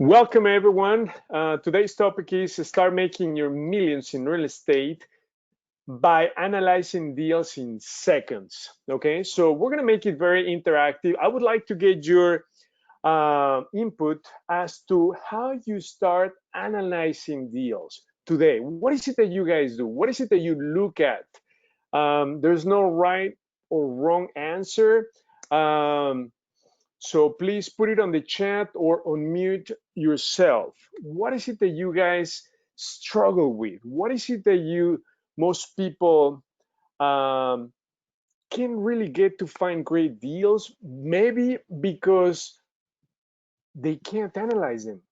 Welcome everyone. Today's topic is start making your millions in real estate by analyzing deals in seconds. Okay, so we're gonna make it very interactive. I would like to get your input as to how you start analyzing deals today. What is it that you guys do? What is it that you look at? There's no right or wrong answer. So please put it on the chat or unmute yourself. What is it that you guys struggle with? What is it that most people can really get to find great deals? Maybe because they can't analyze them.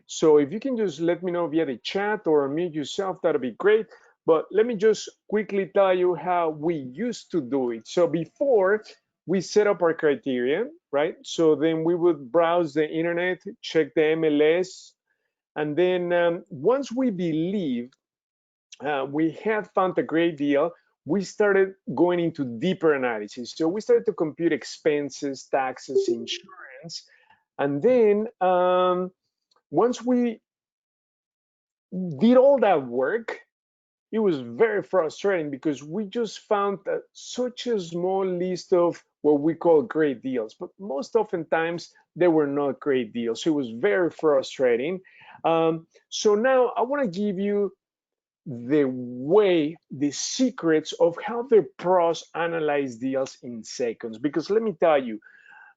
So if you can just let me know via the chat or unmute yourself, that'd be great. But let me just quickly tell you how we used to do it. So before we set up our criteria, right? So then we would browse the internet, check the MLS, and then once we believe we had found a great deal, we started going into deeper analysis. So we started to compute expenses, taxes, insurance, and then once we did all that work, it was very frustrating because we just found such a small list of what we call great deals, but most oftentimes they were not great deals. So it was very frustrating. So now I want to give you the secrets of how the pros analyze deals in seconds. Because let me tell you,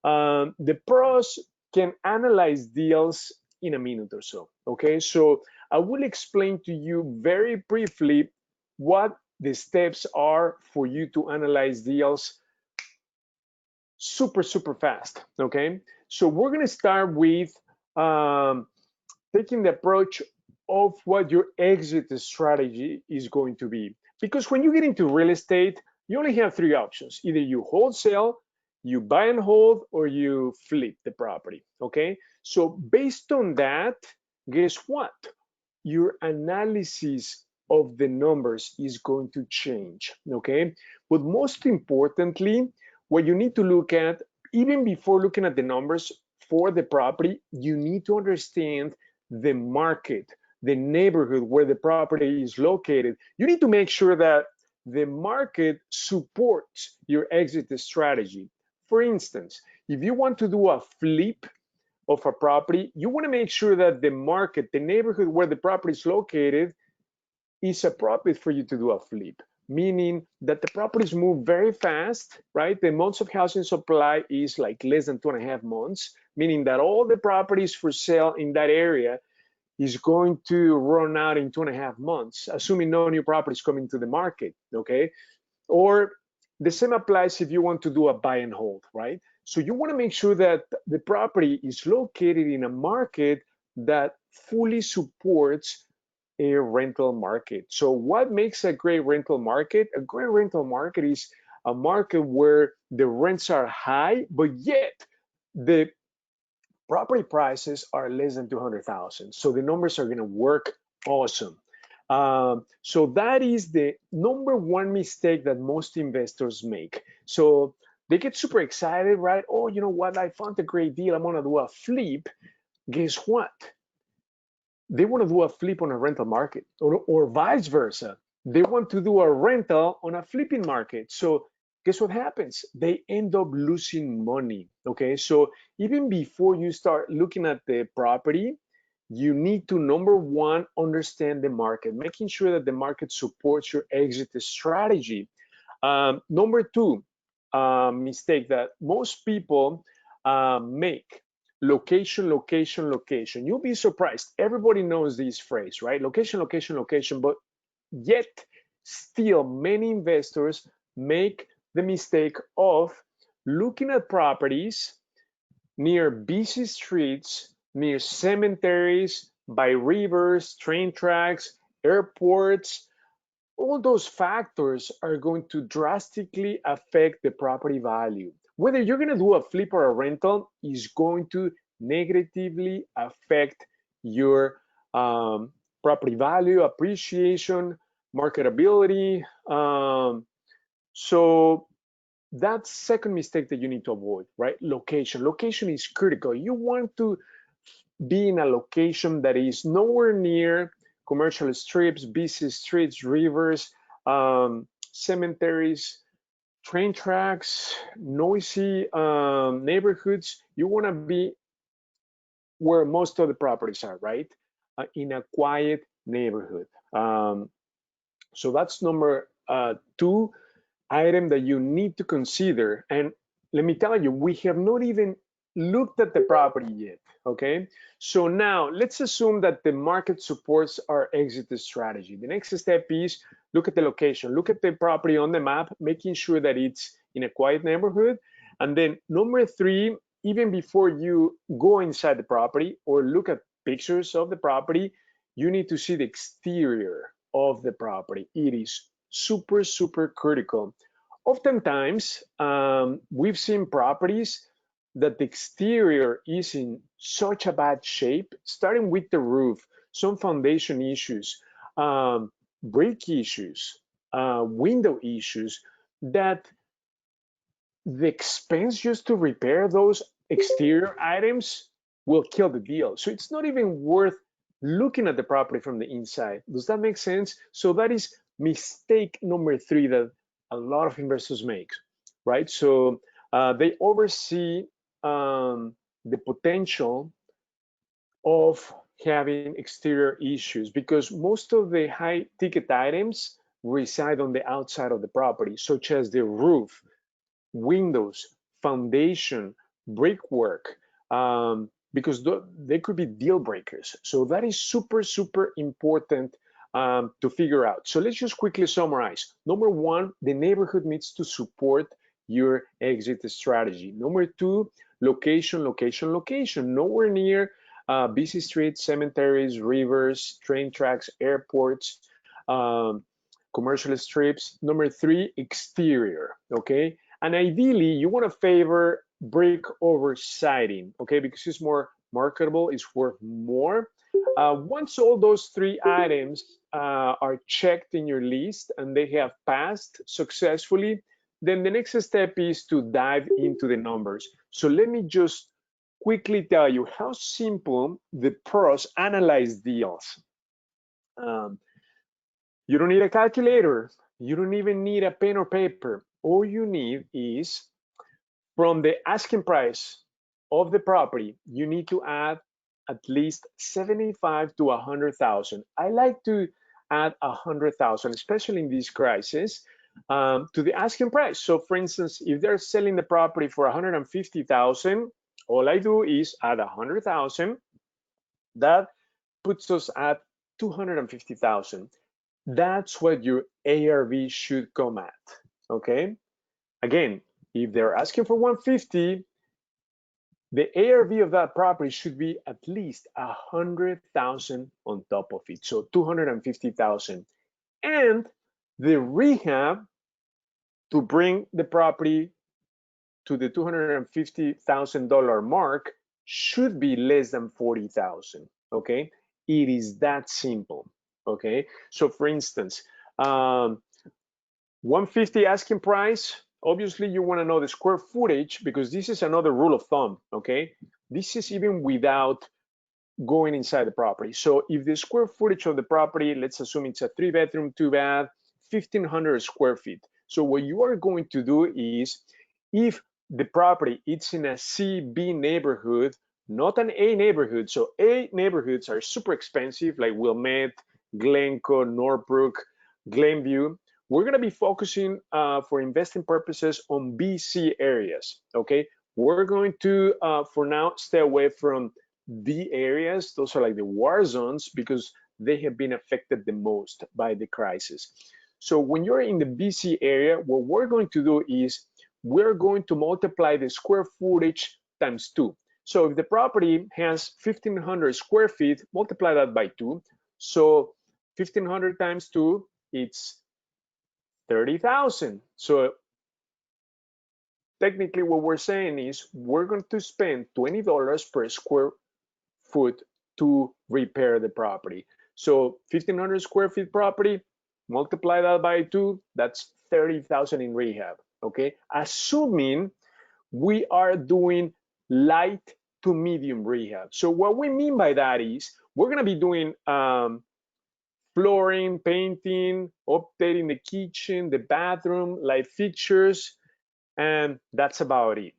the pros can analyze deals in a minute or so. Okay, so I will explain to you very briefly what the steps are for you to analyze deals super fast. Okay, so we're going to start with taking the approach of what your exit strategy is going to be. Because when you get into real estate, you only have three options: either you wholesale, you buy and hold, or you flip the property. Okay, so based on that, guess what? Your analysis of the numbers is going to change. Okay, but most importantly, what you need to look at, even before looking at the numbers for the property, you need to understand the market, the neighborhood where the property is located. You need to make sure that the market supports your exit strategy. For instance, if you want to do a flip of a property, you want to make sure that the market, the neighborhood where the property is located, is appropriate for you to do a flip, meaning that the properties move very fast, right? The months of housing supply is like less than 2.5 months, meaning that all the properties for sale in that area is going to run out in 2.5 months, assuming no new properties coming to the market, okay? Or the same applies if you want to do a buy and hold, right? So you want to make sure that the property is located in a market that fully supports a rental market. So what makes a great rental market? A great rental market is a market where the rents are high, but yet the property prices are less than 200,000. So the numbers are going to work awesome. So that is the number one mistake that most investors make. So they get super excited, right? Oh, you know what? I found a great deal. I'm going to do a flip. Guess what? They want to do a flip on a rental market, or vice versa. They want to do a rental on a flipping market. So guess what happens? They end up losing money. Okay, so even before you start looking at the property, you need to, number one, understand the market, making sure that the market supports your exit strategy. Number two, mistake that most people make: location, location, location. You'll be surprised. Everybody knows this phrase, right? Location, location, location. But yet, still, many investors make the mistake of looking at properties near busy streets, near cemeteries, by rivers, train tracks, airports. All those factors are going to drastically affect the property value. Whether you're going to do a flip or a rental is going to negatively affect your property value, appreciation, marketability. So that's second mistake that you need to avoid, right? Location. Location is critical. You want to be in a location that is nowhere near commercial strips, busy streets, rivers, cemeteries, train tracks, noisy neighborhoods. You want to be where most of the properties are, right? In a quiet neighborhood. So that's number two item that you need to consider. And let me tell you, we have not even looked at the property yet, okay? So now let's assume that the market supports our exit strategy. The next step is look at the location, look at the property on the map, making sure that it's in a quiet neighborhood. And then number three, even before you go inside the property or look at pictures of the property, you need to see the exterior of the property. It is super, super critical. Oftentimes, we've seen properties that the exterior is in such a bad shape, starting with the roof, some foundation issues, brick issues, window issues, that the expense just to repair those exterior items will kill the deal. So it's not even worth looking at the property from the inside. Does that make sense? So that is mistake number three that a lot of investors make, right? So they oversee the potential of having exterior issues because most of the high ticket items reside on the outside of the property, such as the roof, windows, foundation, brickwork, because they could be deal breakers. So that is super, super important to figure out. So let's just quickly summarize. Number one, the neighborhood needs to support your exit strategy. Number two, location, location, location. Nowhere near busy streets, cemeteries, rivers, train tracks, airports, commercial strips. Number three, exterior, okay? And ideally, you want to favor brick over siding, okay? Because it's more marketable, it's worth more. Once all those three items are checked in your list and they have passed successfully, then the next step is to dive into the numbers. So let me just quickly tell you how simple the pros analyze deals. You don't need a calculator. You don't even need a pen or paper. All you need is from the asking price of the property, you need to add at least 75 to 100,000. I like to add 100,000, especially in this crisis, to the asking price. So for instance, if they're selling the property for 150,000, all I do is add 100,000. That puts us at 250,000. That's what your ARV should come at, okay? Again, if they're asking for 150, the ARV of that property should be at least 100,000 on top of it, so 250,000. And the rehab to bring the property to the $250,000 mark should be less than 40,000, okay? It is that simple, okay? So for instance, 150 asking price, obviously you want to know the square footage because this is another rule of thumb, okay? This is even without going inside the property. So if the square footage of the property, let's assume it's a 3-bedroom, 2-bath, 1,500 square feet. So what you are going to do is, if the property it's in a C-B neighborhood, not an A neighborhood. So A neighborhoods are super expensive, like Wilmette, Glencoe, Northbrook, Glenview. We're going to be focusing for investing purposes on BC areas, okay? We're going to, for now, stay away from D areas. Those are like the war zones because they have been affected the most by the crisis. So when you're in the BC area, what we're going to do is we're going to multiply the square footage times 2. So if the property has 1,500 square feet, multiply that by 2. So 1,500 times 2, it's 30,000. So technically what we're saying is we're going to spend $20 per square foot to repair the property. So 1,500 square feet property, multiply that by 2, that's 30,000 in rehab, okay? Assuming we are doing light to medium rehab. So what we mean by that is we're going to be doing flooring, painting, updating the kitchen, the bathroom, light fixtures, and that's about it.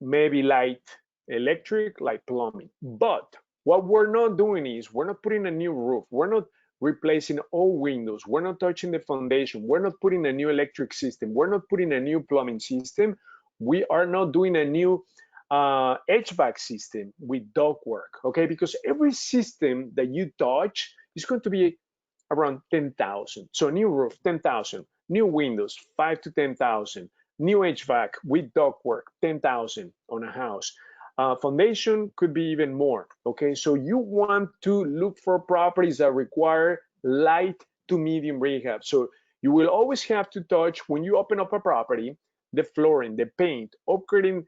Maybe light electric, like plumbing. But what we're not doing is we're not putting a new roof. We're not replacing all windows. We're not touching the foundation. We're not putting a new electric system. We're not putting a new plumbing system. We are not doing a new HVAC system with ductwork, okay? Because every system that you touch is going to be around 10,000. So new roof, 10,000. New windows, 5 to 10,000. New HVAC with ductwork, 10,000 on a house. Foundation could be even more, okay? So you want to look for properties that require light to medium rehab. So you will always have to touch, when you open up a property, the flooring, the paint, upgrading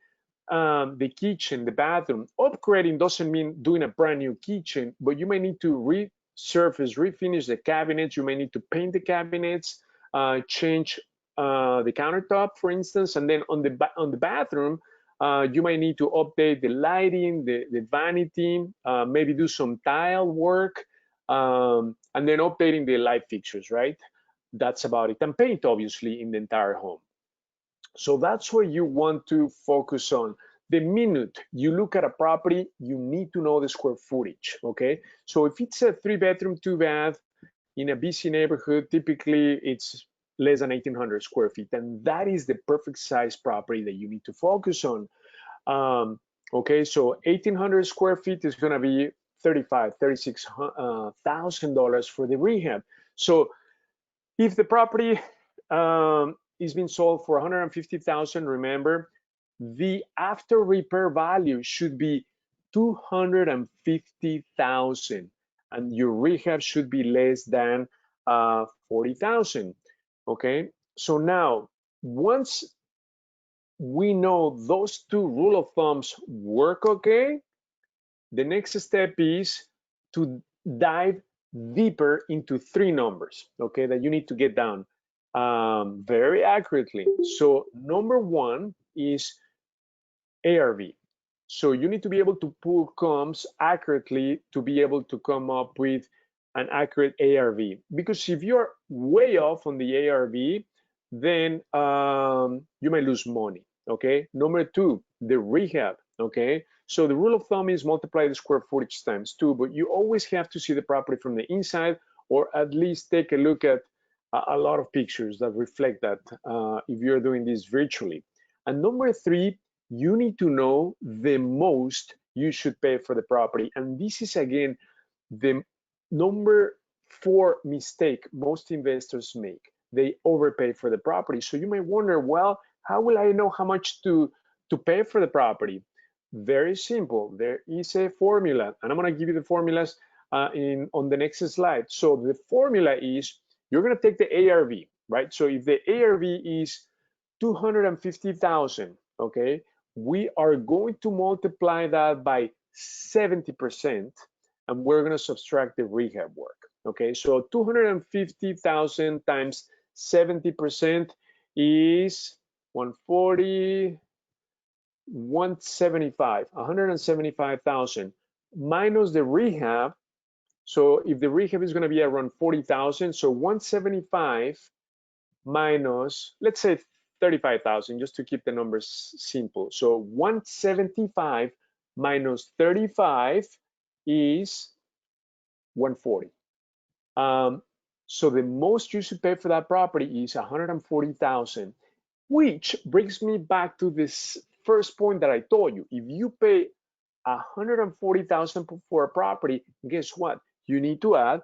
the kitchen, the bathroom. Upgrading doesn't mean doing a brand new kitchen, but you may need to resurface, refinish the cabinets. You may need to paint the cabinets, change the countertop, for instance, and then on the bathroom, you might need to update the lighting, the vanity, maybe do some tile work, and then updating the light fixtures, right? That's about it. And paint, obviously, in the entire home. So that's what you want to focus on. The minute you look at a property, you need to know the square footage, okay? So if it's a 3-bedroom, 2-bath in a busy neighborhood, typically it's less than 1,800 square feet, and that is the perfect size property that you need to focus on. Okay, so 1,800 square feet is going to be $36,000 for the rehab. So if the property is being sold for 150,000, remember the after repair value should be 250,000, and your rehab should be less than 40,000. Okay, so now once we know those two rule of thumbs work, okay, the next step is to dive deeper into 3 numbers, okay, that you need to get down very accurately. So number 1 is ARV. So you need to be able to pull comps accurately to be able to come up with an accurate ARV. Because if you're way off on the ARV, then you might lose money, okay? Number 2, the rehab, okay? So the rule of thumb is multiply the square footage times 2, but you always have to see the property from the inside, or at least take a look at a lot of pictures that reflect that if you're doing this virtually. And number 3, you need to know the most you should pay for the property. And this is, again, the number 4 mistake most investors make. They overpay for the property. So you may wonder, well, how will I know how much to pay for the property? Very simple. There is a formula, and I'm going to give you the formulas on the next slide. So the formula is, you're going to take the ARV, right? So if the ARV is 250,000, okay, we are going to multiply that by 70%, and we're going to subtract the rehab work. Okay, so 250,000 times 70% is 140, 175,000 minus the rehab. So if the rehab is going to be around 40,000, so 175 minus, let's say 35,000, just to keep the numbers simple. So 175 minus 35 is 140. So the most you should pay for that property is 140,000, which brings me back to this first point that I told you. If you pay 140,000 for a property, guess what? You need to add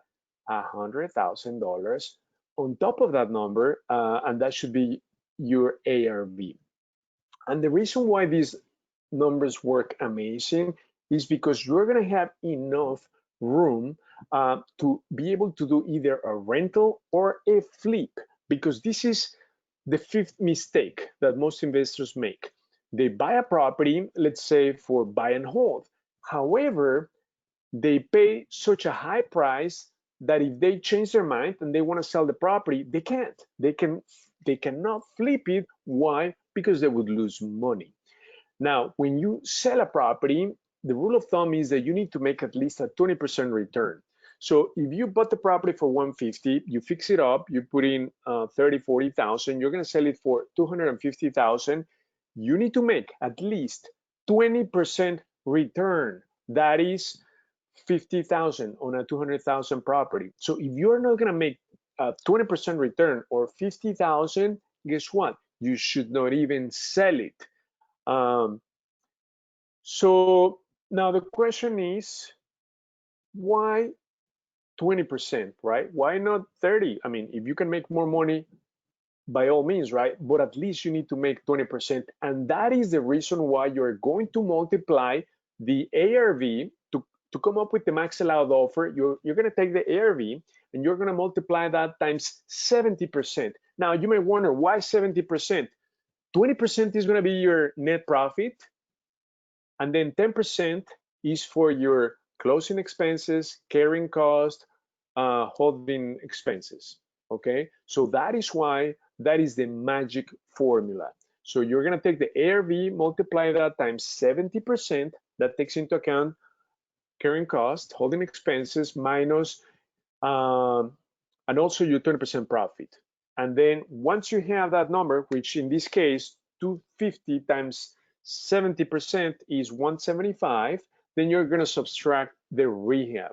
$100,000 on top of that number, and that should be your ARV. And the reason why these numbers work amazing is because you're going to have enough room to be able to do either a rental or a flip, because this is the 5th mistake that most investors make. They buy a property, let's say for buy and hold. However, they pay such a high price that if they change their mind and they want to sell the property, they can't. They cannot flip it. Why? Because they would lose money. Now, when you sell a property, the rule of thumb is that you need to make at least a 20% return. So if you bought the property for 150, you fix it up, you put in 30, 40,000, you're going to sell it for 250,000. You need to make at least 20% return. That is 50,000 on a 200,000 property. So if you're not going to make a 20% return or 50,000, guess what? You should not even sell it. So now the question is, why 20%, right? Why not 30? I mean, if you can make more money, by all means, right? But at least you need to make 20%. And that is the reason why you're going to multiply the ARV to come up with the max allowed offer. You're going to take the ARV and you're going to multiply that times 70%. Now, you may wonder, why 70%? 20% is going to be your net profit, and then 10% is for your closing expenses, carrying cost, holding expenses. Okay, so that is why that is the magic formula. So you're going to take the ARV, multiply that times 70%. That takes into account carrying cost, holding expenses, minus, and also your 20% profit. And then once you have that number, which in this case, 250 times 70% is 175, then you're going to subtract the rehab.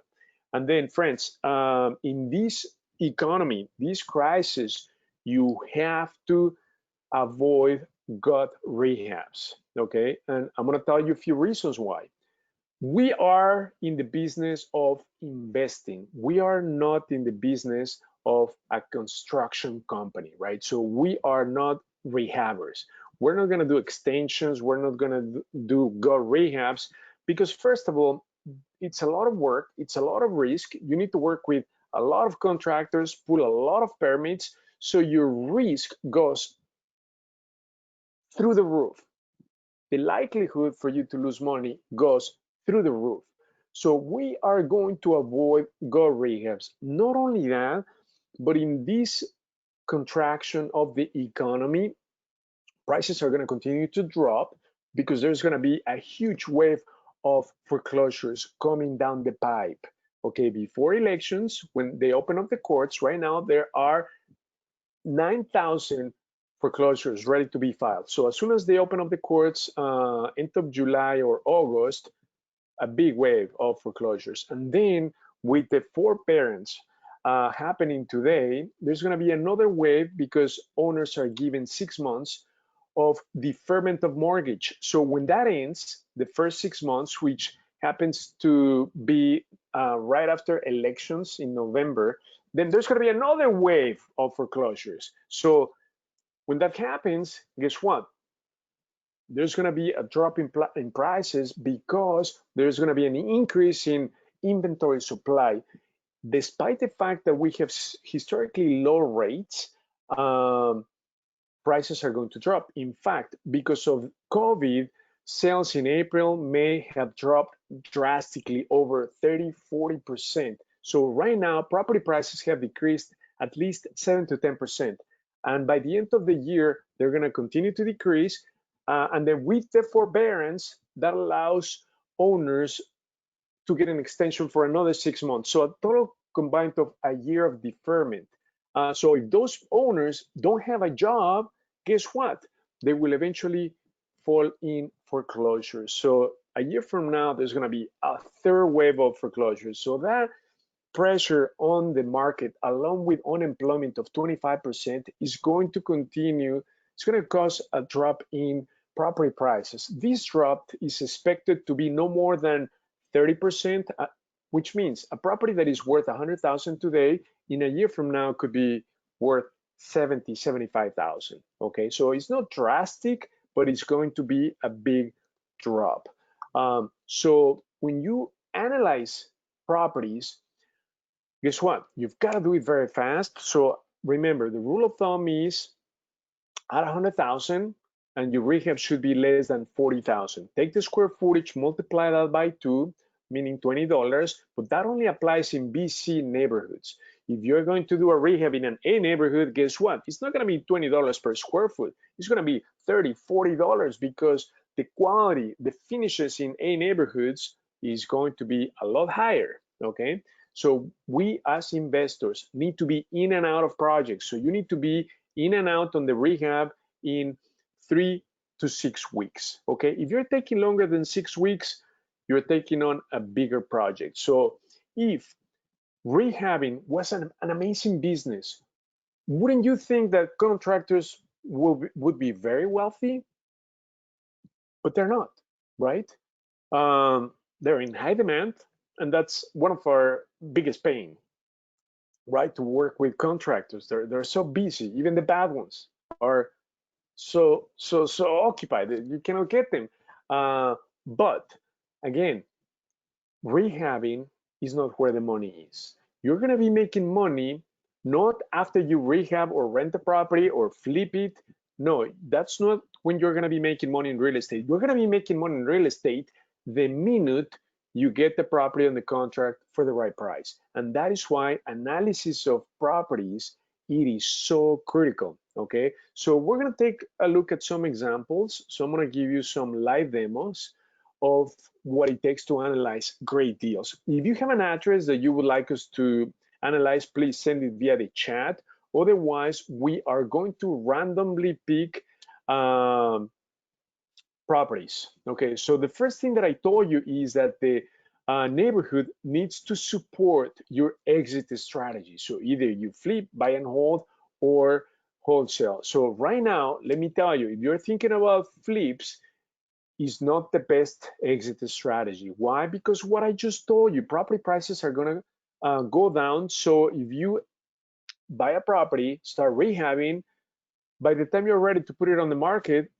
And then, friends, in this economy, this crisis, you have to avoid gut rehabs, okay? And I'm going to tell you a few reasons why. We are in the business of investing. We are not in the business of a construction company, right? So we are not rehabbers. We're not going to do extensions. We're not going to do gut rehabs because, first of all, it's a lot of work. It's a lot of risk. You need to work with a lot of contractors, pull a lot of permits. So your risk goes through the roof. The likelihood for you to lose money goes through the roof. So we are going to avoid gut rehabs. Not only that, but in this contraction of the economy, prices are going to continue to drop because there's going to be a huge wave of foreclosures coming down the pipe. Okay, before elections, when they open up the courts, right now there are 9,000 foreclosures ready to be filed. So as soon as they open up the courts, end of July or August, a big wave of foreclosures. And then with the forbearance happening today, there's going to be another wave because owners are given 6 months of deferment of mortgage. So when that ends, the first 6 months, which happens to be right after elections in November, then there's going to be another wave of foreclosures. So when that happens, guess what? There's going to be a drop in prices because there's going to be an increase in inventory supply. Despite the fact that we have historically low rates, prices are going to drop. In fact, because of COVID, sales in April, May have dropped drastically over 30, 40%. So right now, property prices have decreased at least 7 to 10%. And by the end of the year, they're going to continue to decrease. And then with the forbearance, that allows owners to get an extension for another 6 months. So a total combined of a year of deferment. So if those owners don't have a job, guess what? They will eventually fall in foreclosure. So a year from now, there's going to be a third wave of foreclosures. So that pressure on the market, along with unemployment of 25%, is going to continue. It's going to cause a drop in property prices. This drop is expected to be no more than 30%, which means a property that is worth 100,000 today, in a year from now could be worth 70, 75,000. Okay, so it's not drastic, but it's going to be a big drop. So when you analyze properties, guess what? You've got to do it very fast. So remember, the rule of thumb is at 100,000, and your rehab should be less than 40,000. Take the square footage, multiply that by 2, meaning $20, but that only applies in BC neighborhoods. If you're going to do a rehab in an A neighborhood, guess what? It's not going to be $20 per square foot. It's going to be $30, $40 because the quality, the finishes in A neighborhoods is going to be a lot higher, okay? So we as investors need to be in and out of projects. So you need to be in and out on the rehab in 3 to 6 weeks, okay? If you're taking longer than 6 weeks, you're taking on a bigger project. So if rehabbing was an amazing business, wouldn't you think that contractors would be very wealthy? But they're not, right? They're in high demand, and that's one of our biggest pain, right? To work with contractors, they're so busy. Even the bad ones are so occupied that you cannot get them. But again, rehabbing is not where the money is. You're going to be making money not after you rehab or rent a property or flip it. No, that's not when you're going to be making money in real estate. You're going to be making money in real estate the minute you get the property on the contract for the right price. And that is why analysis of properties, it is so critical, okay? So we're going to take a look at some examples. So I'm going to give you some live demos of what it takes to analyze great deals. If you have an address that you would like us to analyze, please send it via the chat. Otherwise, we are going to randomly pick properties. Okay, so the first thing that I told you is that the neighborhood needs to support your exit strategy. So either you flip, buy and hold, or wholesale. So right now, let me tell you, if you're thinking about flips, is not the best exit strategy. Why? Because what I just told you, property prices are gonna go down. So if you buy a property, start rehabbing, by the time you're ready to put it on the market,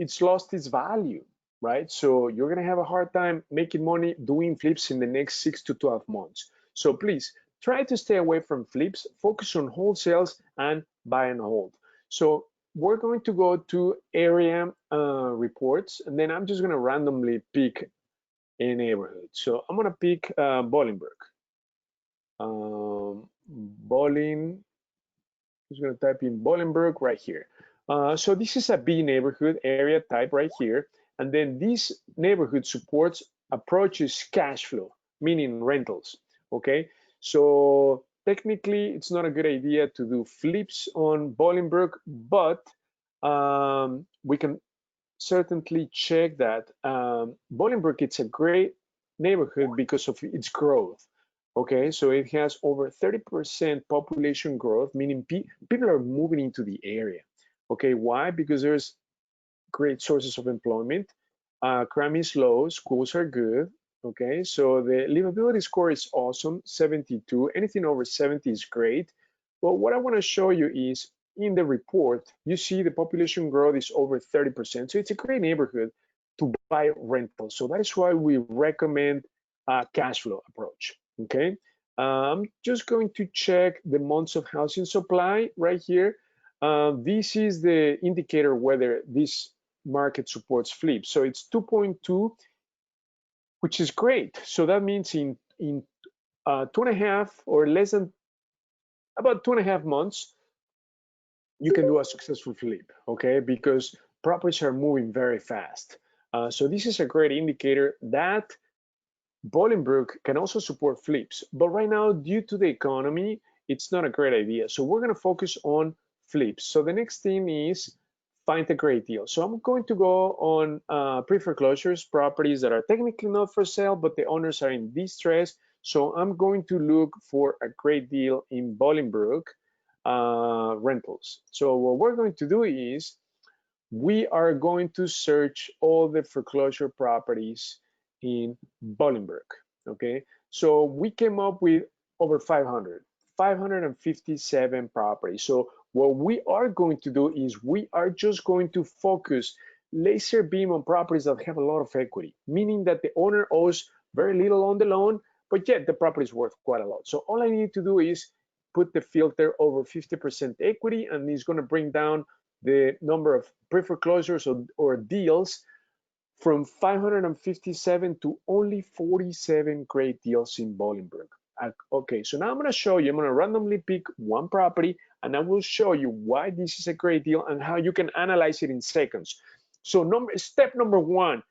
it's lost its value, right? So you're gonna have a hard time making money doing flips in the next 6 to 12 months. So please try to stay away from flips, focus on wholesales and buy and hold. So we're going to go to area reports, and then I'm just gonna randomly pick a neighborhood. So I'm gonna pick Bolingbrook. Just gonna type in Bolingbrook right here. So this is a B neighborhood area type right here. And then this neighborhood supports approaches cash flow, meaning rentals, okay? So technically it's not a good idea to do flips on Bolingbrook, but we can certainly check that Bolingbrook, it's a great neighborhood because of its growth. Okay, so it has over 30% population growth, meaning people are moving into the area. Okay, why? Because there's great sources of employment. Crime is low, schools are good. Okay, so the livability score is awesome, 72. Anything over 70 is great. But what I want to show you is in the report, you see the population growth is over 30%. So it's a great neighborhood to buy rentals. So that is why we recommend a cash flow approach. Okay, I'm just going to check the months of housing supply right here. This is the indicator whether this market supports flips. So it's 2.2, which is great. So that means in 2.5 or less than about 2.5 months, you can do a successful flip, okay? Because properties are moving very fast. So this is a great indicator that Bolingbrook can also support flips, but right now, due to the economy, it's not a great idea. So we're gonna focus on flips. So the next thing is find a great deal. So I'm going to go on pre-foreclosures, properties that are technically not for sale, but the owners are in distress. So I'm going to look for a great deal in Bolingbrook rentals. So what we're going to do is we are going to search all the foreclosure properties in Bolingbrook, okay? So we came up with over 557 properties. So what we are going to do is we are just going to focus laser beam on properties that have a lot of equity, meaning that the owner owes very little on the loan, but yet the property is worth quite a lot. So all I need to do is put the filter over 50% equity, and it's going to bring down the number of pre-foreclosures or deals from 557 to only 47 great deals in Bolingbrook. Okay, so now I'm going to show you, I'm going to randomly pick one property, and I will show you why this is a great deal and how you can analyze it in seconds. So step number one,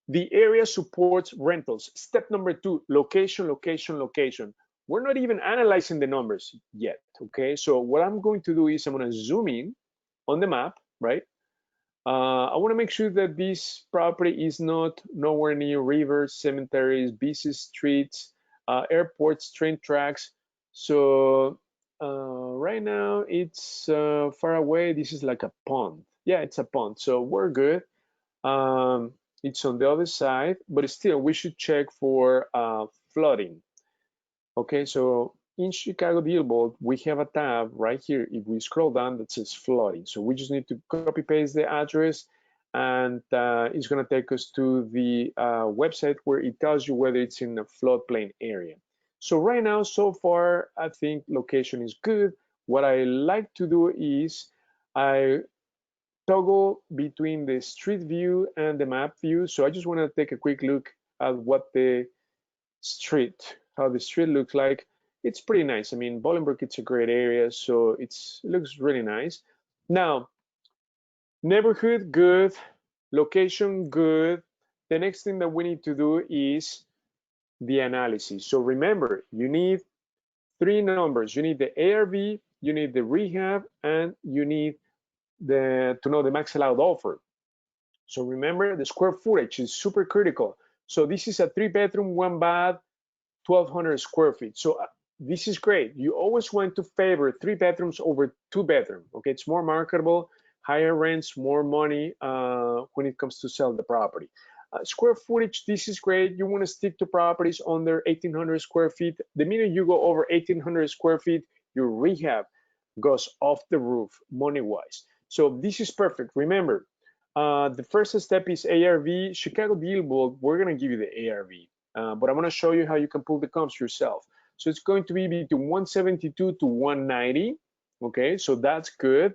the area supports rentals. Step number two, location, location, location. We're not even analyzing the numbers yet, okay? So what I'm going to do is I'm going to zoom in on the map, right? I want to make sure that this property is not nowhere near rivers, cemeteries, busy streets, airports, train tracks. So right now it's far away. This is like a pond. Yeah, it's a pond. So we're good. Um, it's on the other side, but still we should check for flooding. Okay, so in ChicagoDealVault, we have a tab right here. If we scroll down, that says flooding. So we just need to copy paste the address, and it's going to take us to the website where it tells you whether it's in a floodplain area. So right now, so far, I think location is good. What I like to do is I toggle between the street view and the map view. So I just want to take a quick look at what the street, how the street looks like. It's pretty nice. I mean, Bolingbrook, it's a great area, so it looks really nice. Now, neighborhood, good. Location, good. The next thing that we need to do is the analysis. So remember, you need three numbers. You need the ARV, you need the rehab, and you need to know the max allowed offer. So remember, the square footage is super critical. So this is a 3-bedroom, 1-bath, 1,200 square feet. So this is great. You always want to favor 3 bedrooms over 2-bedroom. Okay, it's more marketable, higher rents, more money when it comes to sell the property. Square footage, this is great. You want to stick to properties under 1,800 square feet. The minute you go over 1,800 square feet, your rehab goes off the roof money-wise. So this is perfect. Remember, the first step is ARV. ChicagoDealVault, we're going to give you the ARV. But I'm going to show you how you can pull the comps yourself. So it's going to be between 172 to 190. Okay, so that's good.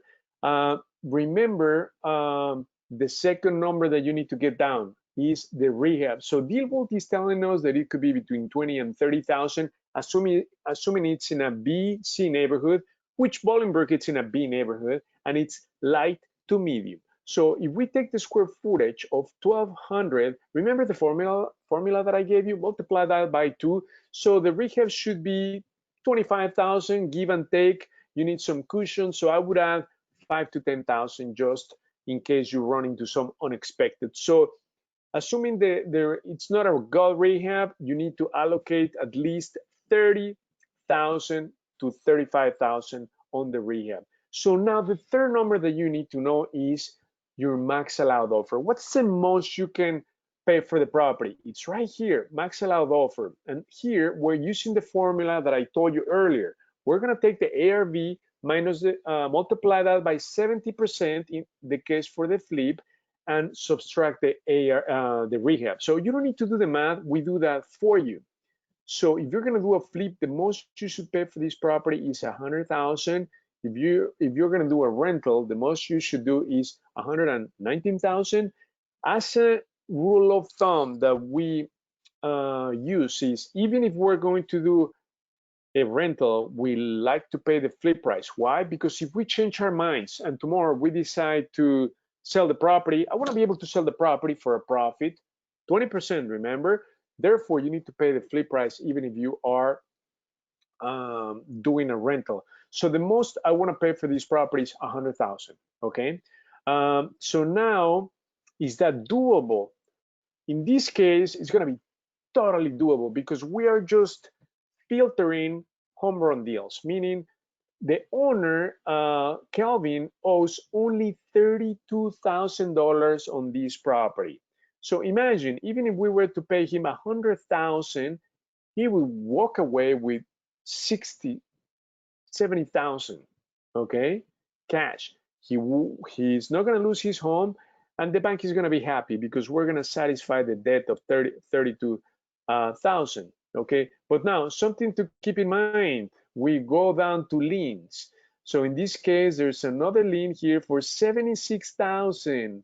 Remember, the second number that you need to get down is the rehab. So DealVault is telling us that it could be between 20 and 30,000, assuming it's in a B, C neighborhood, which Bolingbrook it's in a B neighborhood, and it's light to medium. So if we take the square footage of 1,200, remember the formula that I gave you, multiply that by 2. So the rehab should be 25,000, give and take. You need some cushion, so I would add 5 to 10,000 just in case you run into some unexpected. So assuming it's not a gut rehab, you need to allocate at least 30,000 to 35,000 on the rehab. So now the third number that you need to know is your max allowed offer. What's the most you can pay for the property? It's right here, max allowed offer. And here we're using the formula that I told you earlier. We're going to take the ARV minus the multiply that by 70% in the case for the flip, and subtract the rehab. So you don't need to do the math. We do that for you. So if you're going to do a flip, the most you should pay for this property is 100,000. If you're going to do a rental, the most you should do is 119,000. As a rule of thumb that we use is, even if we're going to do a rental, we like to pay the flip price. Why? Because if we change our minds and tomorrow we decide to sell the property, I want to be able to sell the property for a profit, 20%, remember? Therefore, you need to pay the flip price even if you are doing a rental. So the most I want to pay for these properties, 100,000, okay? So now, is that doable? In this case, it's going to be totally doable because we are just filtering home run deals, meaning the owner, Calvin, owes only $32,000 on this property. So imagine, even if we were to pay him 100,000, he would walk away with 70,000, okay, cash. He's not going to lose his home, and the bank is going to be happy because we're going to satisfy the debt of 32,000. Okay, but now something to keep in mind, we go down to liens. So in this case, there's another lien here for 76,000.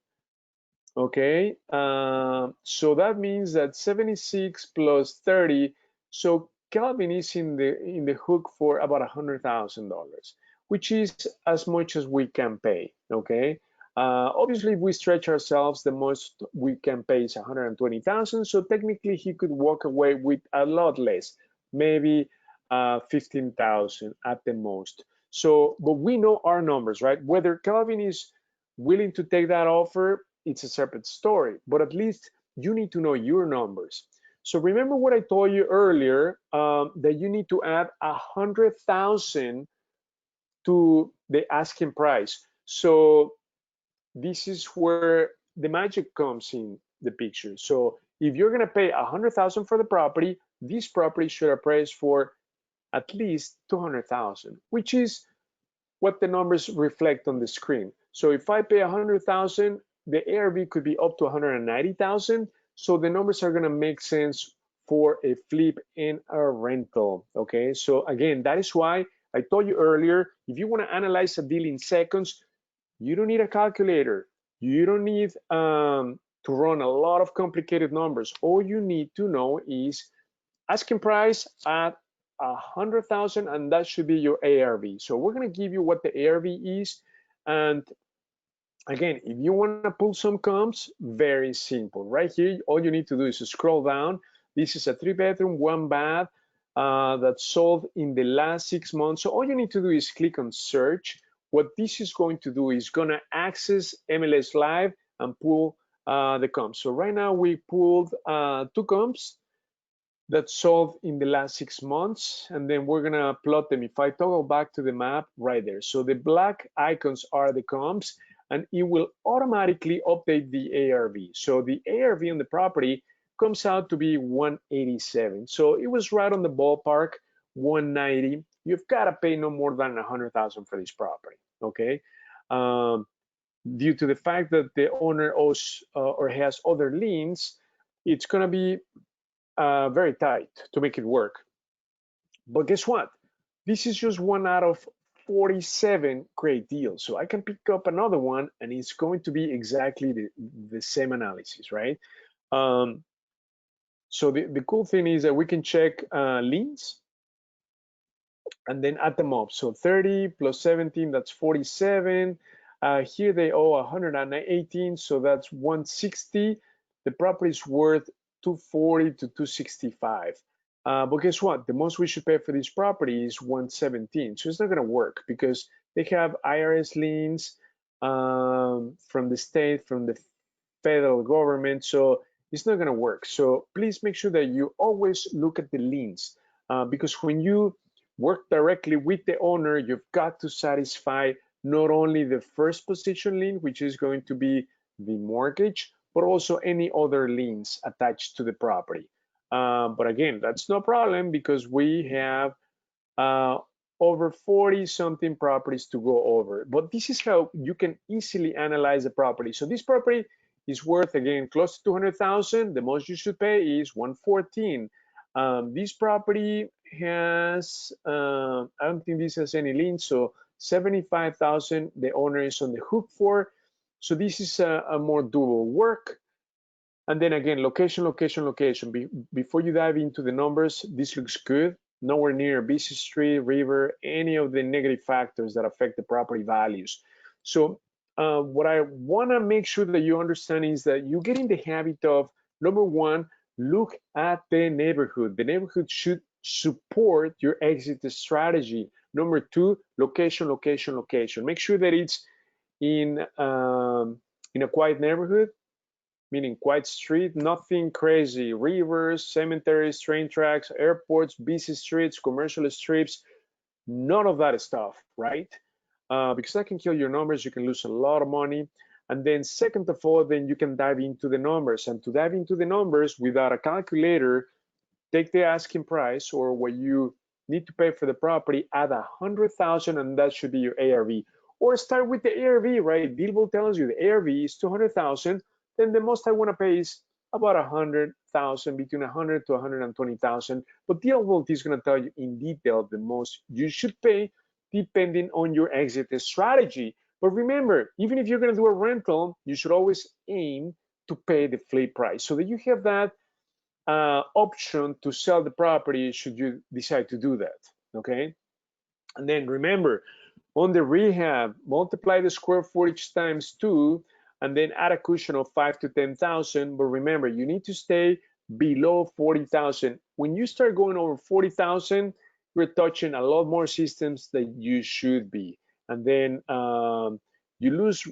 Okay, so that means that 76 plus 30, so Calvin is in the hook for about $100,000, which is as much as we can pay. Okay, Obviously, if we stretch ourselves, the most we can pay is 120,000. So technically, he could walk away with a lot less, maybe 15,000 at the most. So, but we know our numbers, right? Whether Calvin is willing to take that offer, it's a separate story. But at least you need to know your numbers. So remember what I told you earlier, that you need to add 100,000 to the asking price. So this is where the magic comes in the picture. So if you're going to pay 100,000 for the property, this property should appraise for at least 200,000, which is what the numbers reflect on the screen. So if I pay 100,000, the ARV could be up to 190,000. So the numbers are going to make sense for a flip and a rental. Okay, so again, that is why I told you earlier, if you want to analyze a deal in seconds, you don't need a calculator. You don't need to run a lot of complicated numbers. All you need to know is asking price at 100,000, and that should be your ARV. So we're going to give you what the ARV is. And again, if you want to pull some comps, very simple. Right here, all you need to do is scroll down. This is a 3-bedroom, 1-bath that sold in the last 6 months. So all you need to do is click on search. What this is going to do is going to access MLS Live and pull the comps. So right now we pulled 2 comps that sold in the last 6 months, and then we're gonna plot them. If I toggle back to the map right there, so the black icons are the comps, and it will automatically update the ARV. So the ARV on the property comes out to be 187. So it was right on the ballpark, 190. You've got to pay no more than 100,000 for this property, okay? Due to the fact that the owner owes or has other liens, it's gonna be very tight to make it work. But guess what? This is just one out of 47 great deals. So I can pick up another one and it's going to be exactly the same analysis, right? So the cool thing is that we can check liens and then add them up. So 30 plus 17, that's 47. Here they owe 118, so that's 160. The property is worth 240 to 265. But guess what? The most we should pay for this property is 117. So it's not going to work because they have IRS liens from the state, from the federal government. So it's not going to work. So please make sure that you always look at the liens because when you work directly with the owner, you've got to satisfy not only the first position lien, which is going to be the mortgage, but also any other liens attached to the property. But again, that's no problem because we have over 40 something properties to go over. But this is how you can easily analyze the property. So this property is worth, again, close to 200,000. The most you should pay is 114. This property has, I don't think this has any liens, so 75,000 the owner is on the hook for. So this is a more doable work. And then again, location, location, location. Before you dive into the numbers, this looks good. Nowhere near busy street, river, any of the negative factors that affect the property values. So what I want to make sure that you understand is that you get in the habit of, number one, look at the neighborhood. The neighborhood should support your exit strategy. Number two, location, location, location. Make sure that it's in a quiet neighborhood, meaning quiet street, nothing crazy. Rivers, cemeteries, train tracks, airports, busy streets, commercial strips, none of that stuff, right? Because that can kill your numbers. You can lose a lot of money. And then second of all, then you can dive into the numbers. And to dive into the numbers without a calculator, take the asking price or what you need to pay for the property, add 100,000, and that should be your ARV. Or start with the ARV, right? DealVault tells you the ARV is 200,000. Then the most I want to pay is about 100,000, between 100 to 120,000. But DealVault is going to tell you in detail the most you should pay depending on your exit strategy. But remember, even if you're going to do a rental, you should always aim to pay the flip price so that you have that option to sell the property should you decide to do that. Okay. And then remember, On the rehab, multiply the square footage times 2 and then add a cushion of 5 to 10,000. But remember, you need to stay below 40,000. When you start going over 40,000, you're touching a lot more systems than you should be. And then you lose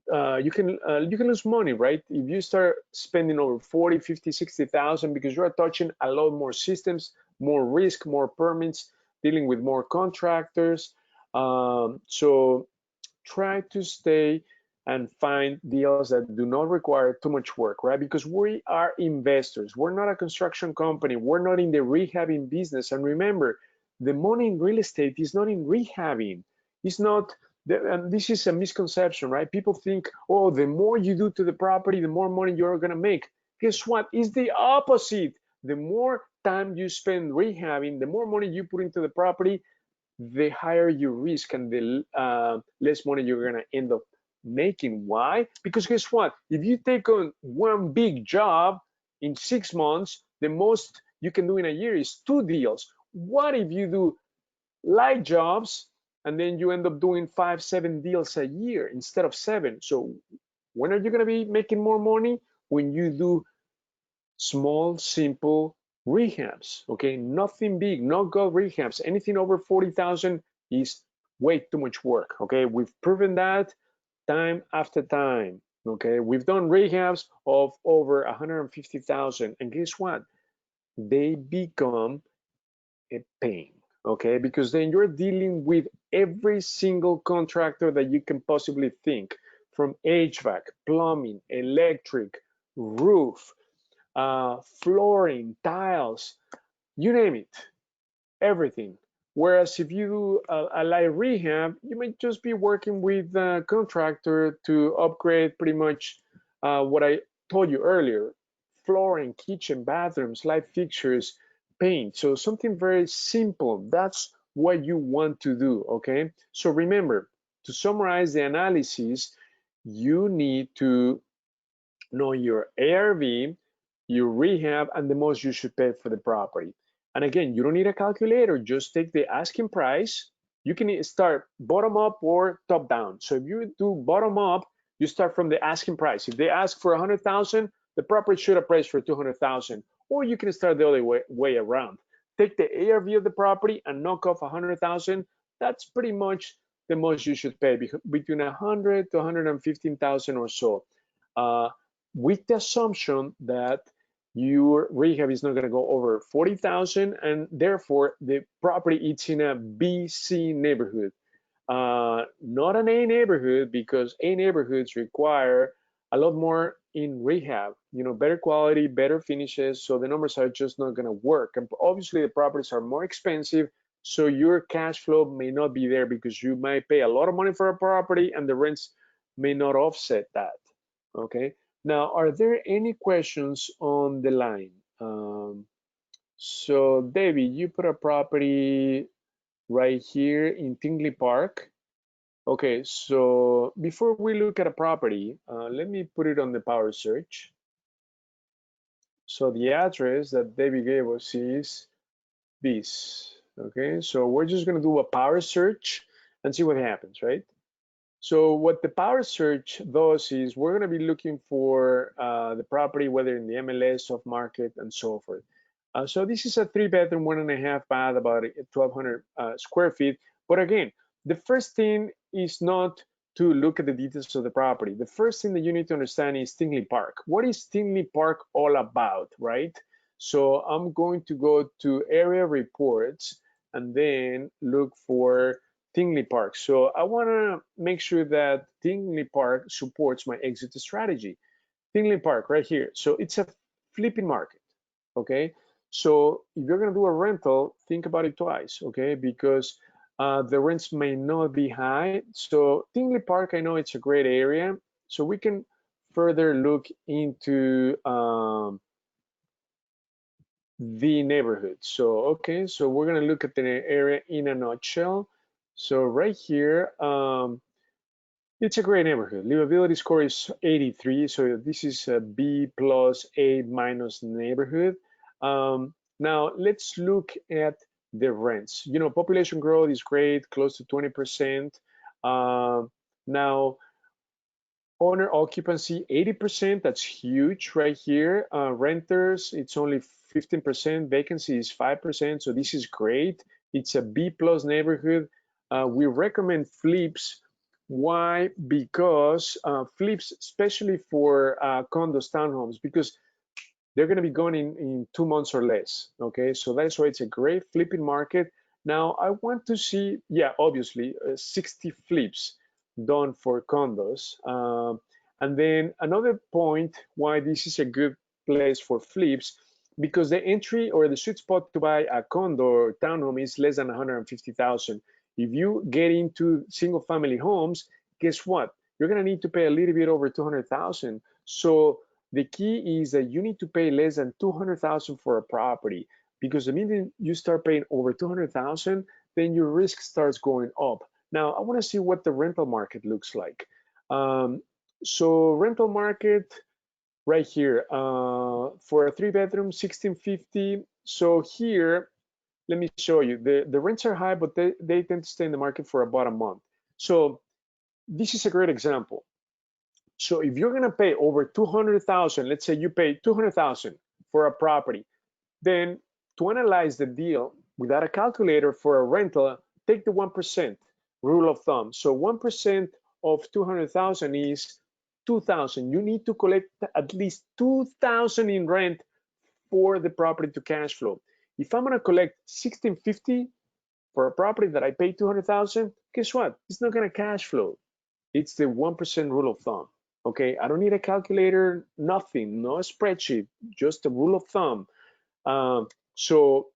you can lose money, right? If you start spending over 40, 50, 60,000 because you are touching a lot more systems, more risk, more permits, dealing with more contractors. So try to stay and find deals that do not require too much work, right? Because we are investors. We're not a construction company. We're not in the rehabbing business. And remember, the money in real estate is not in rehabbing. It's not, and this is a misconception, right? People think, oh, the more you do to the property, the more money you're going to make. Guess what? It's the opposite. The more time you spend rehabbing, the more money you put into the property, the higher your risk and the less money you're going to end up making. Why? Because guess what? If you take on one big job in 6 months, the most you can do in a year is 2 deals. What if you do light jobs and then you end up doing 5, 7 deals a year instead of 7? So when are you going to be making more money? When you do small, simple rehabs, okay? Nothing big, no gold rehabs. Anything over 40,000 is way too much work, okay? We've proven that time after time, okay? We've done rehabs of over 150,000, and guess what? They become a pain, okay? Because then you're dealing with every single contractor that you can possibly think, from HVAC, plumbing, electric, roof, flooring, tiles, you name it, everything. Whereas if you do a light rehab, you might just be working with a contractor to upgrade pretty much what I told you earlier: flooring, kitchen, bathrooms, light fixtures, paint. So something very simple. That's what you want to do, okay? So remember, to summarize the analysis, you need to know your ARV, your rehab, and the most you should pay for the property. And again, you don't need a calculator. Just take the asking price. You can start bottom up or top down. So if you do bottom up, you start from the asking price. If they ask for 100,000, the property should appraise for 200,000. Or you can start the other way around. Take the ARV of the property and knock off 100,000. That's pretty much the most you should pay, between 100 to 115,000 or so. With the assumption that your rehab is not going to go over 40,000, and therefore the property is in a BC neighborhood, not an A neighborhood, because A neighborhoods require a lot more in rehab, you know, better quality, better finishes, so the numbers are just not going to work. And obviously the properties are more expensive, so your cash flow may not be there because you might pay a lot of money for a property and the rents may not offset that, okay? Now, are there any questions on the line? So, David, you put a property right here in Tingley Park. Okay, so before we look at a property, let me put it on the power search. So the address that David gave us is this. Okay, so we're just going to do a power search and see what happens, right? So what the power search does is we're going to be looking for the property, whether in the MLS, off market, and so forth. So this is a 3-bedroom, 1.5 bath, about 1,200 square feet. But again, the first thing is not to look at the details of the property. The first thing that you need to understand is Tingley Park. What is Tingley Park all about, right? So I'm going to go to area reports and then look for Tingley Park. So I want to make sure that Tingley Park supports my exit strategy. Tingley Park right here. So it's a flipping market, okay? So if you're going to do a rental, think about it twice, okay? Because the rents may not be high. So Tingley Park, I know it's a great area. So we can further look into the neighborhood. So, okay, so we're going to look at the area in a nutshell. So right here, it's a great neighborhood. Livability score is 83, so this is a B plus A minus neighborhood. Now let's look at the rents. You know, population growth is great, close to 20%. Now, owner occupancy, 80%, that's huge right here. Renters, it's only 15%. Vacancy is 5%, so this is great. It's a B plus neighborhood. We recommend flips. Why? Because flips, especially for condos, townhomes, because they're going to be gone in 2 months or less. Okay, so that's why it's a great flipping market. Now, I want to see, yeah, obviously, 60 flips done for condos. And then another point why this is a good place for flips, because the entry or the sweet spot to buy a condo or townhome is less than 150,000. If you get into single family homes, guess what? You're going to need to pay a little bit over 200,000. So the key is that you need to pay less than 200,000 for a property, because the minute you start paying over 200,000, then your risk starts going up. Now, I want to see what the rental market looks like. So rental market right here for a 3-bedroom, 1650. So here, let me show you. The rents are high, but they tend to stay in the market for about a month. So this is a great example. So if you're going to pay over 200,000, let's say you pay 200,000 for a property, then to analyze the deal without a calculator for a rental, take the 1% rule of thumb. So 1% of 200,000 is 2,000. You need to collect at least 2,000 in rent for the property to cash flow. If I'm going to collect 1,650 for a property that I pay 200,000, guess what? It's not going to cash flow. It's the 1% rule of thumb. Okay, I don't need a calculator, nothing, no spreadsheet, just a rule of thumb. So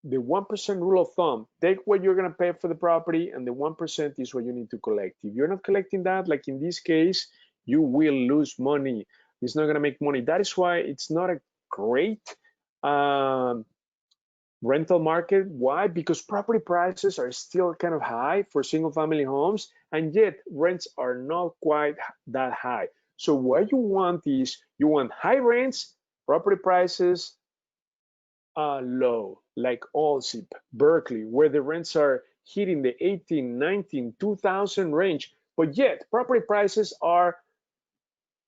the 1% rule of thumb, take what you're going to pay for the property, and the 1% is what you need to collect. If you're not collecting that, like in this case, you will lose money. It's not going to make money. That is why it's not a great rental market. Why? Because property prices are still kind of high for single family homes, and yet rents are not quite that high. So what you want is you want high rents, property prices low, like Allsip, Berkeley, where the rents are hitting the 18, 19, 2000 range, but yet property prices are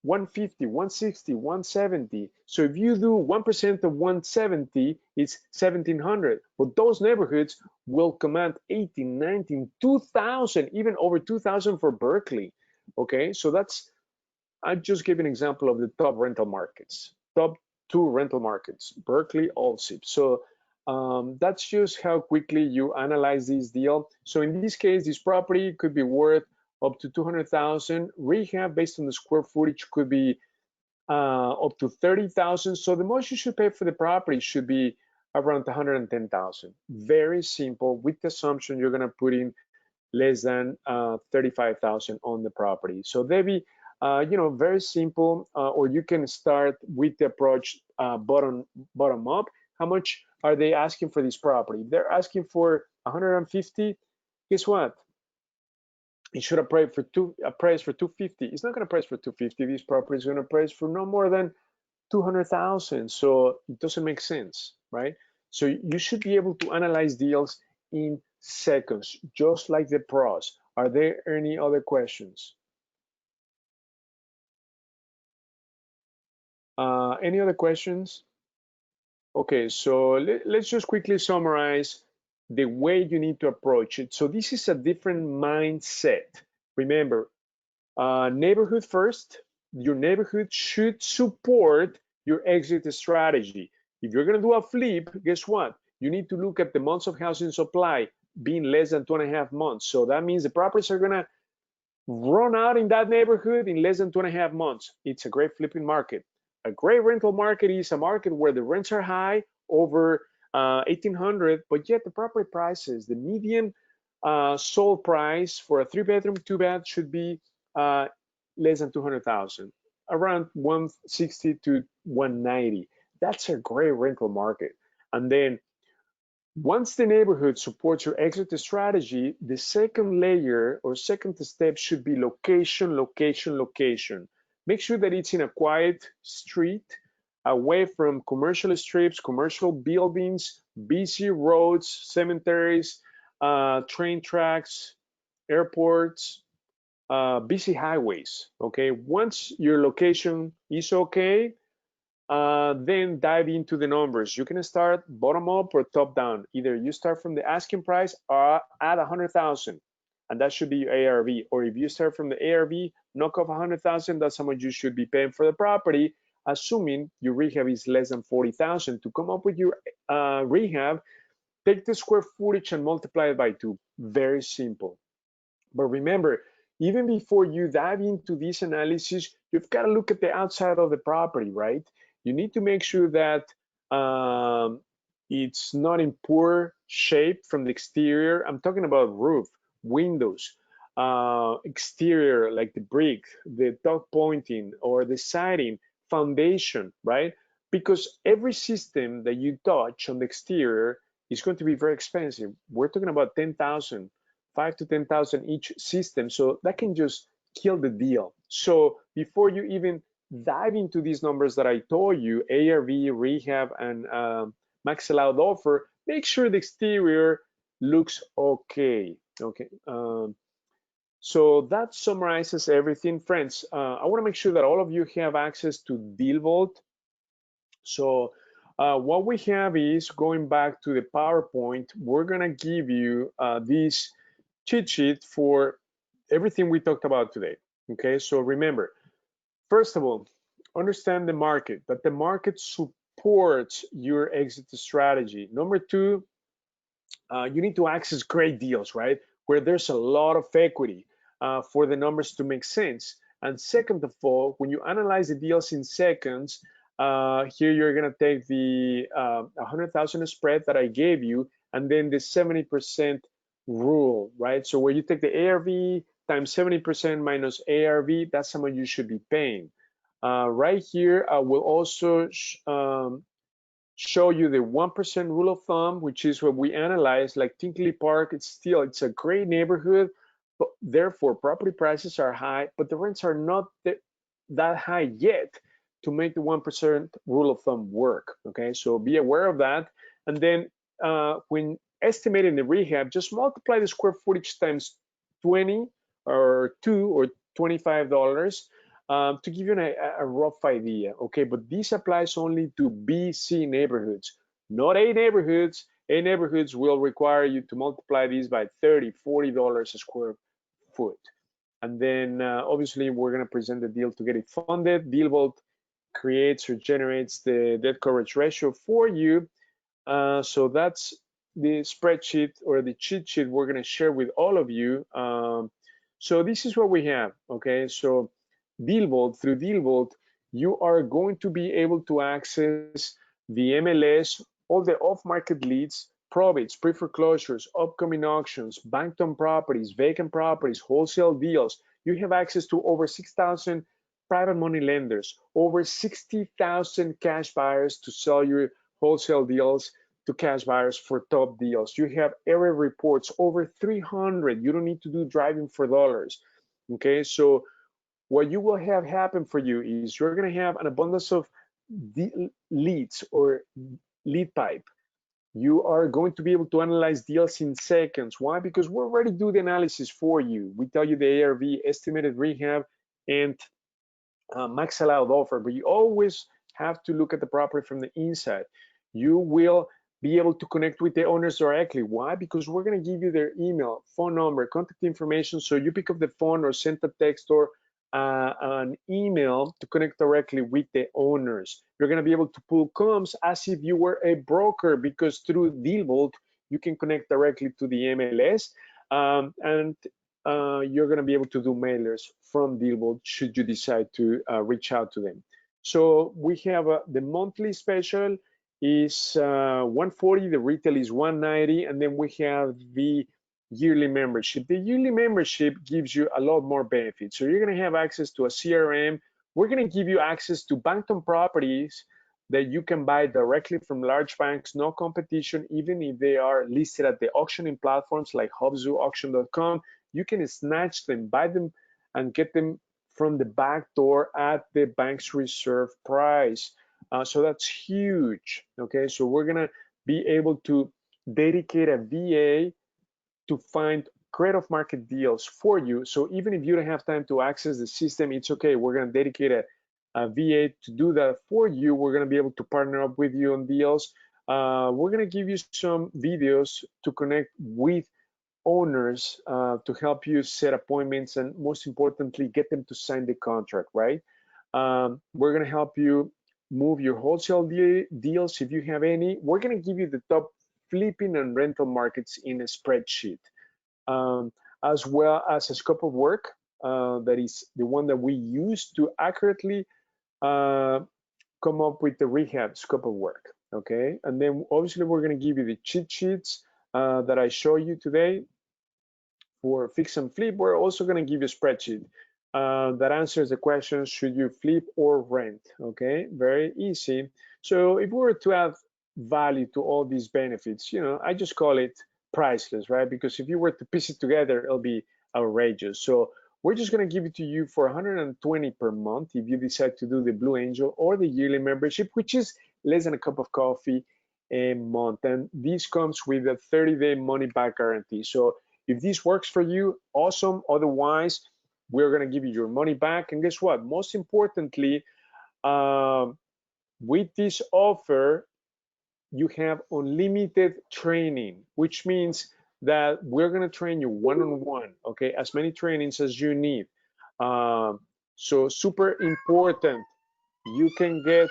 150, 160, 170. So if you do 1% of 170, it's 1700. But those neighborhoods will command 18, 19, 2000, even over 2000 for Berkeley. Okay, so I just gave an example of the top rental markets, top 2 rental markets, Berkeley, Allsip. So that's just how quickly you analyze this deal. So in this case, this property could be worth up to 200,000. Rehab based on the square footage could be up to 30,000. So the most you should pay for the property should be around 110,000. Very simple, with the assumption you're going to put in less than 35,000 on the property. So Debbie, very simple. Or you can start with the approach bottom up. How much are they asking for this property? They're asking for 150. Guess what? It should have priced for 250. It's not going to price for 250. This property is going to price for no more than 200,000. So it doesn't make sense, right? So you should be able to analyze deals in seconds, just like the pros. Are there any other questions? Any other questions? Okay, so let's just quickly summarize the way you need to approach it. So this is a different mindset. Remember, neighborhood first. Your neighborhood should support your exit strategy. If you're going to do a flip, guess what? You need to look at the months of housing supply being less than 2.5 months. So that means the properties are going to run out in that neighborhood in less than 2.5 months. It's a great flipping market. A great rental market is a market where the rents are high, over 1,800, but yet the property prices, the median sold price for a 3-bedroom, 2-bath should be less than 200,000, around 160 to 190. That's a great rental market. And then once the neighborhood supports your exit strategy, the second layer or second step should be location, location, location. Make sure that it's in a quiet street. away from commercial strips, commercial buildings, busy roads, cemeteries, train tracks, airports, busy highways. Okay, once your location is okay, then dive into the numbers. You can start bottom up or top down. Either you start from the asking price or add 100,000, and that should be your ARV. Or if you start from the ARV, knock off 100,000. That's how much you should be paying for the property, assuming your rehab is less than 40,000. To come up with your rehab, take the square footage and multiply it by 2. Very simple. But remember, even before you dive into this analysis, you've got to look at the outside of the property, right? You need to make sure that it's not in poor shape from the exterior. I'm talking about roof, windows, exterior, like the brick, the top pointing, or the siding, foundation, right? Because every system that you touch on the exterior is going to be very expensive. We're talking about 10,000. 5 to 10,000 each system. So that can just kill the deal. So before you even dive into these numbers that I told you, ARV, rehab, and max allowed offer, make sure the exterior looks okay. Okay. So that summarizes everything. Friends, I want to make sure that all of you have access to DealVault. So what we have is, going back to the PowerPoint, we're going to give you this cheat sheet for everything we talked about today. Okay, so remember, first of all, understand the market, that the market supports your exit strategy. Number two, you need to access great deals, right? Where there's a lot of equity for the numbers to make sense. And second of all, when you analyze the deals in seconds, here you're gonna take the 100,000 spread that I gave you, and then the 70% rule, right? So where you take the ARV times 70% minus ARV, that's how much you should be paying. Right here, I will also show you the 1% rule of thumb, which is what we analyze. Like Tinkley Park, it's a great neighborhood, but therefore property prices are high, but the rents are not that high yet to make the 1% rule of thumb work. Okay, so be aware of that. And then when estimating the rehab, just multiply the square footage times 20 or 2 or $25 to give you a rough idea. Okay, but this applies only to BC neighborhoods, not A neighborhoods. A neighborhoods will require you to multiply these by $30, $40 a square foot. And then obviously we're going to present the deal to get it funded. DealVault creates or generates the debt coverage ratio for you. So that's the spreadsheet or the cheat sheet we're going to share with all of you. So this is what we have. Okay, so DealVault, through DealVault, you are going to be able to access the MLS, all the off-market leads, probates, pre-foreclosures, upcoming auctions, bank-owned properties, vacant properties, wholesale deals. You have access to over 6,000 private money lenders, over 60,000 cash buyers to sell your wholesale deals to cash buyers for top deals. You have area reports, over 300. You don't need to do driving for dollars. Okay, so what you will have happen for you is you're going to have an abundance of leads or lead pipe. You are going to be able to analyze deals in seconds. Why? Because we already do the analysis for you. We tell you the ARV, estimated rehab, and max allowed offer, but you always have to look at the property from the inside. You will be able to connect with the owners directly. Why? Because we're going to give you their email, phone number, contact information, so you pick up the phone or send a text or an email to connect directly with the owners. You're going to be able to pull comms as if you were a broker, because through DealVault you can connect directly to the MLS, and you're going to be able to do mailers from DealVault should you decide to reach out to them. So we have the monthly special is 140, the retail is 190, and then we have the yearly membership. The yearly membership gives you a lot more benefits. So you're going to have access to a CRM. We're going to give you access to bank-owned properties that you can buy directly from large banks, no competition, even if they are listed at the auctioning platforms like Hubzu, auction.com. You can snatch them, buy them, and get them from the back door at the bank's reserve price. So that's huge. Okay, so we're gonna be able to dedicate a VA to find great off market deals for you. So even if you don't have time to access the system, it's okay. We're going to dedicate a VA to do that for you. We're going to be able to partner up with you on deals. We're going to give you some videos to connect with owners to help you set appointments and most importantly, get them to sign the contract, right? We're going to help you move your wholesale deals if you have any. We're going to give you the top flipping and rental markets in a spreadsheet, um, as well as a scope of work that is the one that we use to accurately uh, come up with the rehab scope of work. Okay, and then obviously we're going to give you the cheat sheets that I show you today for fix and flip. We're also going to give you a spreadsheet that answers the question, should you flip or rent? Okay, very easy. So if we were to add value to all these benefits, you know, I just call it priceless, right? Because if you were to piece it together, it'll be outrageous. So we're just going to give it to you for 120 per month if you decide to do the Blue Angel or the yearly membership, which is less than a cup of coffee a month. And this comes with a 30-day money back guarantee. So if this works for you, awesome. Otherwise, we're going to give you your money back. And guess what? Most importantly, with this offer, you have unlimited training, which means that we're going to train you one-on-one, okay? As many trainings as you need. So super important. You can get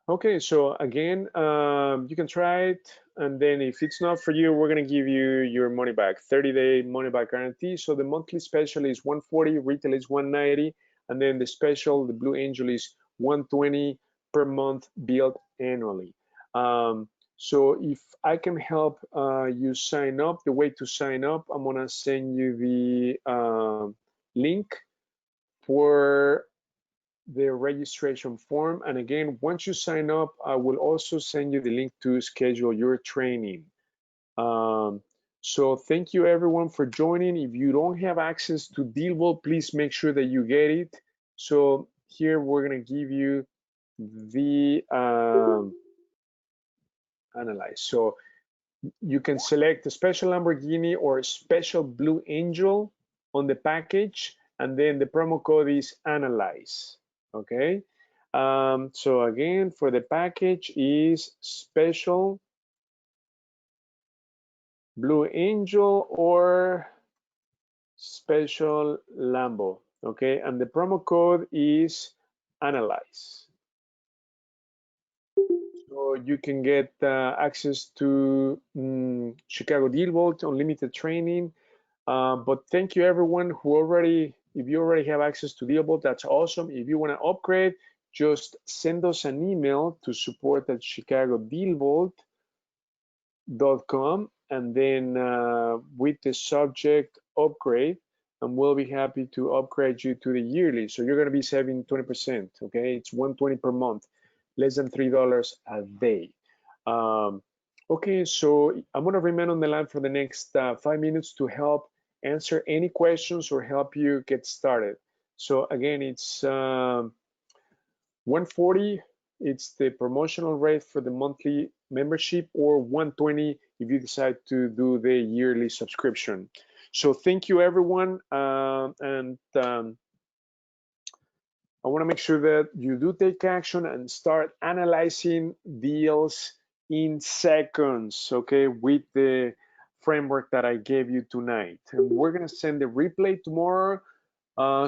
okay, so again, you can try it, and then if it's not for you, we're gonna give you your money back, 30-day money back guarantee. So the monthly special is 140, retail is 190, and then the special, the Blue Angel, is 120 per month billed annually. So if I can help you sign up, the way to sign up, I'm gonna send you the link for the registration form. And again, once you sign up, I will also send you the link to schedule your training. So thank you everyone for joining. If you don't have access to DealVault, please make sure that you get it. So here we're gonna give you the analyze. So you can select a special Lamborghini or a special Blue Angel on the package, and then the promo code is analyze. Okay, so again, for the package is special Blue Angel or special Lambo. Okay, and the promo code is analyze. So you can get access to Chicago DealVault unlimited training. But thank you everyone who already, if you already have access to DealVault, that's awesome. If you want to upgrade, just send us an email to support@chicagodealvault.com, and then with the subject upgrade, and we'll be happy to upgrade you to the yearly. So you're going to be saving 20%. Okay, it's 120 per month, less than $3 a day. Okay, so I'm going to remain on the line for the next 5 minutes to help answer any questions or help you get started. So again, it's 140, it's the promotional rate for the monthly membership, or 120 if you decide to do the yearly subscription. So thank you everyone, and I want to make sure that you do take action and start analyzing deals in seconds, okay, with the framework that I gave you tonight. And we're going to send the replay tomorrow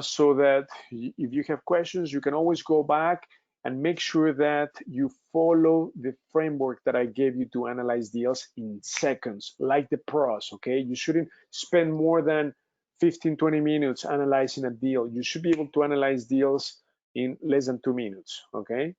so that if you have questions, you can always go back and make sure that you follow the framework that I gave you to analyze deals in seconds, like the pros, okay? You shouldn't spend more than 15, 20 minutes analyzing a deal. You should be able to analyze deals in less than 2 minutes, okay?